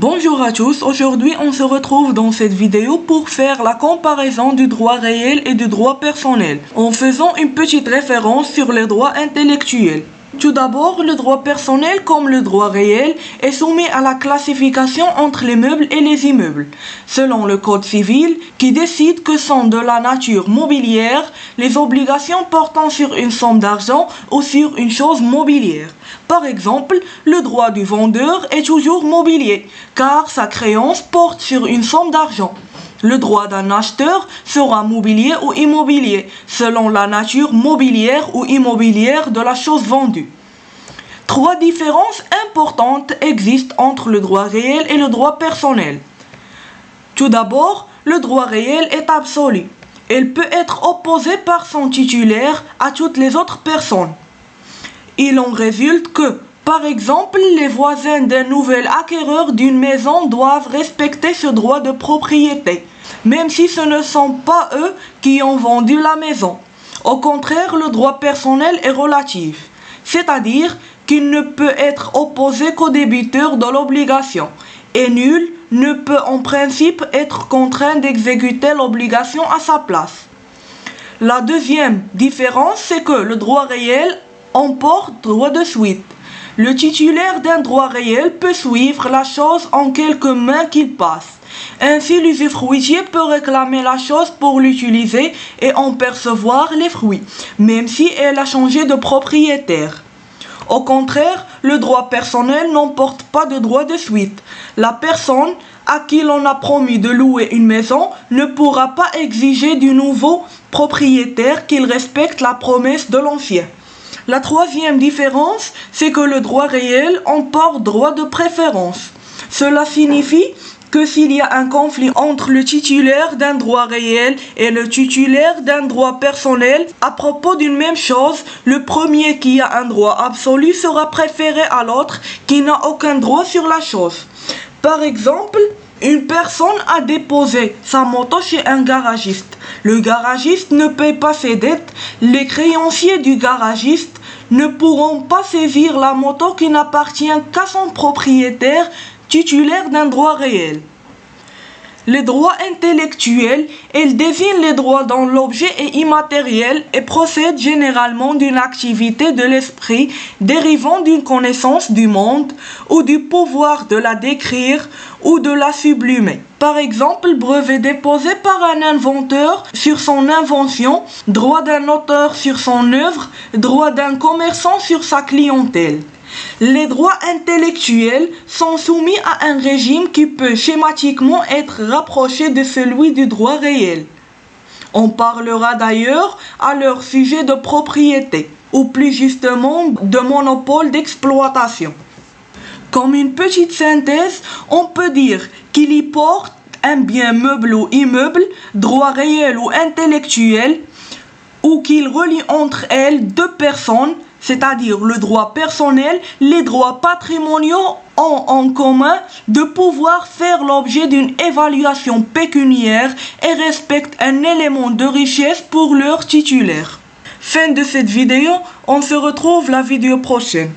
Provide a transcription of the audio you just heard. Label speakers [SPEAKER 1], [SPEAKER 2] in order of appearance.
[SPEAKER 1] Bonjour à tous, aujourd'hui on se retrouve dans cette vidéo pour faire la comparaison du droit réel et du droit personnel, en faisant une petite référence sur les droits intellectuels. Tout d'abord, le droit personnel comme le droit réel est soumis à la classification entre les meubles et les immeubles, selon le Code civil qui décide que sont de la nature mobilière les obligations portant sur une somme d'argent ou sur une chose mobilière. Par exemple, le droit du vendeur est toujours mobilier, car sa créance porte sur une somme d'argent. Le droit d'un acheteur sera mobilier ou immobilier, selon la nature mobilière ou immobilière de la chose vendue. Trois différences importantes existent entre le droit réel et le droit personnel. Tout d'abord, le droit réel est absolu. Il peut être opposé par son titulaire à toutes les autres personnes. Il en résulte que, par exemple, les voisins d'un nouvel acquéreur d'une maison doivent respecter ce droit de propriété, même si ce ne sont pas eux qui ont vendu la maison. Au contraire, le droit personnel est relatif, c'est-à-dire qu'il ne peut être opposé qu'au débiteur de l'obligation, et nul ne peut en principe être contraint d'exécuter l'obligation à sa place. La deuxième différence, c'est que le droit réel emporte droit de suite. Le titulaire d'un droit réel peut suivre la chose en quelques mains qu'il passe. Ainsi, l'usufruitier peut réclamer la chose pour l'utiliser et en percevoir les fruits, même si elle a changé de propriétaire. Au contraire, le droit personnel n'emporte pas de droit de suite. La personne à qui l'on a promis de louer une maison ne pourra pas exiger du nouveau propriétaire qu'il respecte la promesse de l'ancien. La troisième différence, c'est que le droit réel emporte droit de préférence. Cela signifie que s'il y a un conflit entre le titulaire d'un droit réel et le titulaire d'un droit personnel à propos d'une même chose, le premier qui a un droit absolu sera préféré à l'autre qui n'a aucun droit sur la chose. Par exemple, une personne a déposé sa moto chez un garagiste. Le garagiste ne paye pas ses dettes. Les créanciers du garagiste ne pourront pas saisir la moto qui n'appartient qu'à son propriétaire titulaire d'un droit réel. Les droits intellectuels, ils désignent les droits dont l'objet est immatériel et procèdent généralement d'une activité de l'esprit dérivant d'une connaissance du monde ou du pouvoir de la décrire ou de la sublimer. Par exemple, brevet déposé par un inventeur sur son invention, droit d'un auteur sur son œuvre, droit d'un commerçant sur sa clientèle. Les droits intellectuels sont soumis à un régime qui peut schématiquement être rapproché de celui du droit réel. On parlera d'ailleurs à leur sujet de propriété, ou plus justement de monopole d'exploitation. Comme une petite synthèse, on peut dire qu'il y porte un bien meuble ou immeuble, droit réel ou intellectuel, ou qu'il relie entre elles deux personnes, c'est-à-dire le droit personnel, les droits patrimoniaux ont en commun de pouvoir faire l'objet d'une évaluation pécuniaire et respectent un élément de richesse pour leur titulaire. Fin de cette vidéo, on se retrouve la vidéo prochaine.